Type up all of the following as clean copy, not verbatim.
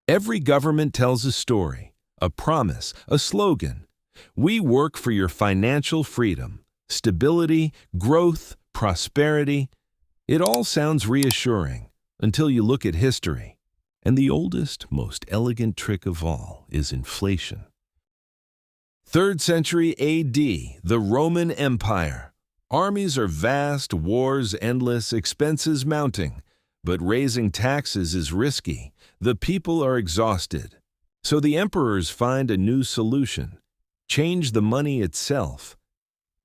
Every government tells a story, a promise, a slogan. We work for your financial freedom, stability, growth, prosperity. It all sounds reassuring until you look at history. And the oldest, most elegant trick of all is inflation. 3rd century AD, the Roman Empire. Armies are vast, wars endless, expenses mounting. But raising taxes is risky. The people are exhausted. So the emperors find a new solution: change the money itself.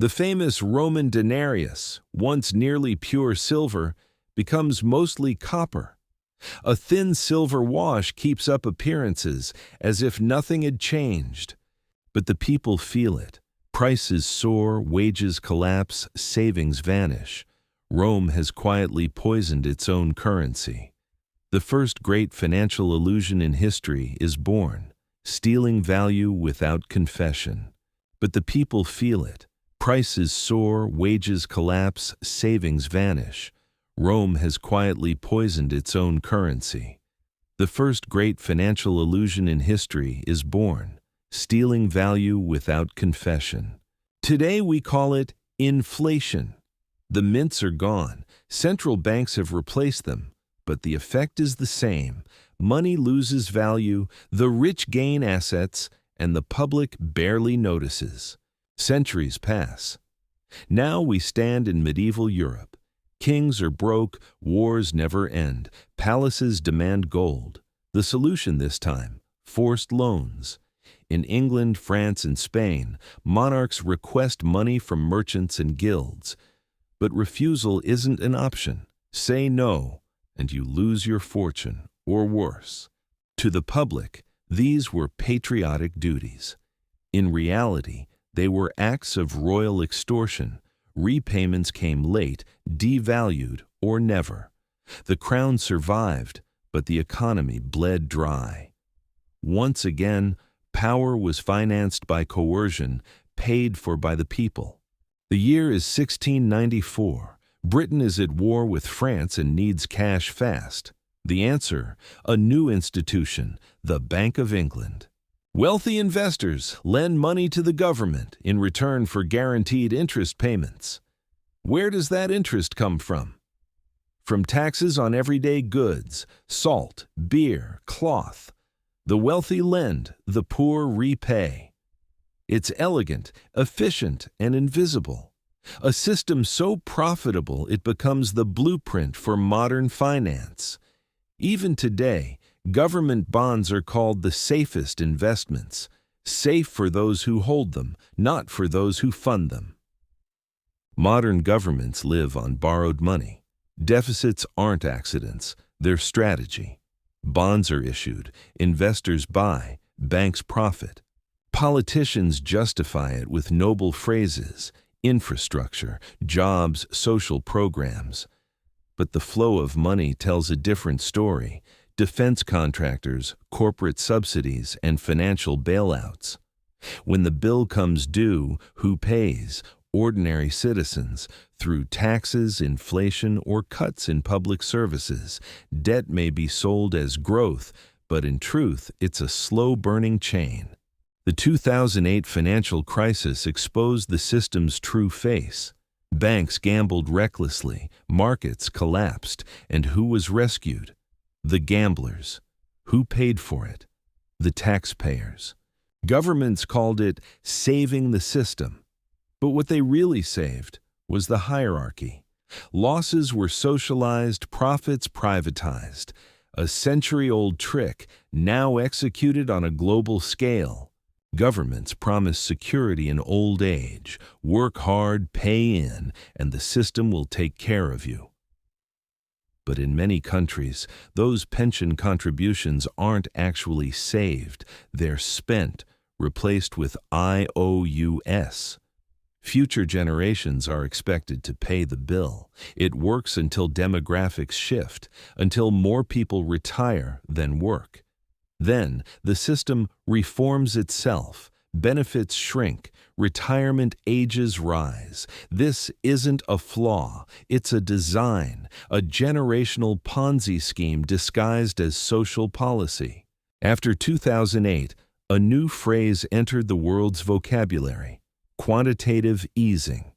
The famous Roman denarius, once nearly pure silver, becomes mostly copper. A thin silver wash keeps up appearances as if nothing had changed. But the people feel it. Prices soar, wages collapse, savings vanish. Rome has quietly poisoned its own currency. The first great financial illusion in history is born, stealing value without confession. But the people feel it. Prices soar, wages collapse, savings vanish. Rome has quietly poisoned its own currency. The first great financial illusion in history is born, stealing value without confession. Today we call it inflation. The mints are gone. Central banks have replaced them. But the effect is the same. Money loses value, the rich gain assets, and the public barely notices. Centuries pass. Now we stand in medieval Europe. Kings are broke, wars never end, palaces demand gold. The solution this time: forced loans. In England, France, and Spain, monarchs request money from merchants and guilds. But refusal isn't an option. Say no, and you lose your fortune, or worse. To the public, these were patriotic duties. In reality, they were acts of royal extortion. Repayments came late, devalued, or never. The crown survived, but the economy bled dry. Once again, power was financed by coercion, paid for by the people. The year is 1694. Britain is at war with France and needs cash fast. The answer: a new institution, the Bank of England. Wealthy investors lend money to the government in return for guaranteed interest payments. Where does that interest come from? From taxes on everyday goods, salt, beer, cloth. The wealthy lend, the poor repay. It's elegant, efficient, and invisible. A system so profitable it becomes the blueprint for modern finance. Even today, government bonds are called the safest investments. Safe for those who hold them, not for those who fund them. Modern governments live on borrowed money. Deficits aren't accidents, they're strategy. Bonds are issued, investors buy, banks profit. Politicians justify it with noble phrases: infrastructure, jobs, social programs. But the flow of money tells a different story: defense contractors, corporate subsidies, and financial bailouts. When the bill comes due, who pays? Ordinary citizens. Through taxes, inflation, or cuts in public services. Debt may be sold as growth, but in truth, it's a slow-burning chain. The 2008 financial crisis exposed the system's true face. Banks gambled recklessly, markets collapsed, and who was rescued? The gamblers. Who paid for it? The taxpayers. Governments called it saving the system. But what they really saved was the hierarchy. Losses were socialized, profits privatized. A century-old trick, now executed on a global scale. Governments promise security in old age. Work hard, pay in, and the system will take care of you. But in many countries, those pension contributions aren't actually saved. They're spent, replaced with IOUs. Future generations are expected to pay the bill. It works until demographics shift, until more people retire than work. Then, the system reforms itself. Benefits shrink. Retirement ages rise. This isn't a flaw. It's a design, a generational Ponzi scheme disguised as social policy. After 2008, a new phrase entered the world's vocabulary: quantitative easing.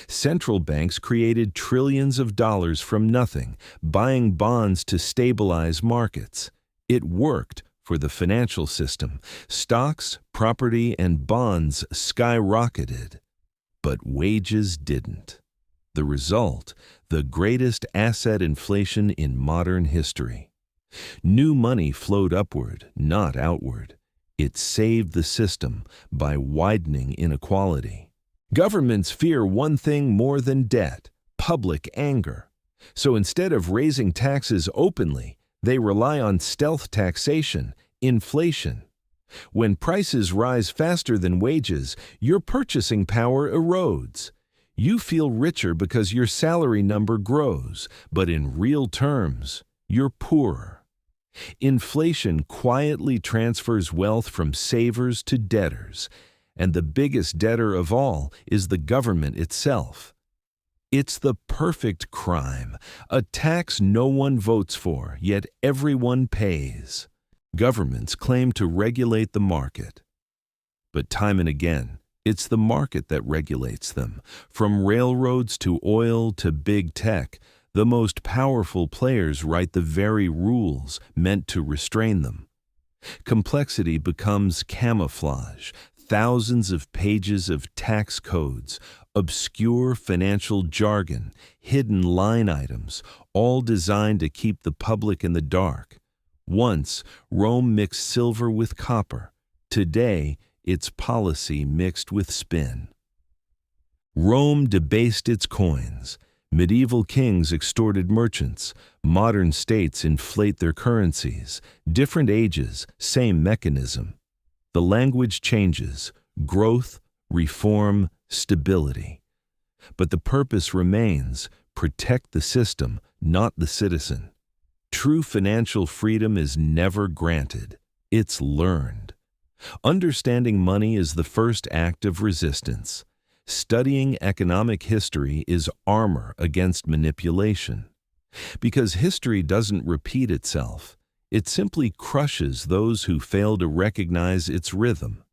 Central banks created trillions of dollars from nothing, buying bonds to stabilize markets. It worked for the financial system. Stocks, property, and bonds skyrocketed. But wages didn't. The result, the greatest asset inflation in modern history. New money flowed upward, not outward. It saved the system by widening inequality. Governments fear one thing more than debt: public anger. So instead of raising taxes openly, they rely on stealth taxation, inflation. When prices rise faster than wages, your purchasing power erodes. You feel richer because your salary number grows, but in real terms, you're poorer. Inflation quietly transfers wealth from savers to debtors, and the biggest debtor of all is the government itself. It's the perfect crime, a tax no one votes for, yet everyone pays. Governments claim to regulate the market. But time and again, it's the market that regulates them. From railroads to oil to big tech, the most powerful players write the very rules meant to restrain them. Complexity becomes camouflage. Thousands of pages of tax codes, obscure financial jargon, hidden line items, all designed to keep the public in the dark. Once, Rome mixed silver with copper. Today, it's policy mixed with spin. Rome debased its coins. Medieval kings extorted merchants. Modern states inflate their currencies. Different ages, same mechanism. The language changes: growth, reform, stability. But the purpose remains: protect the system, not the citizen. True financial freedom is never granted. It's learned. Understanding money is the first act of resistance. Studying economic history is armor against manipulation. Because history doesn't repeat itself. It simply crushes those who fail to recognize its rhythm.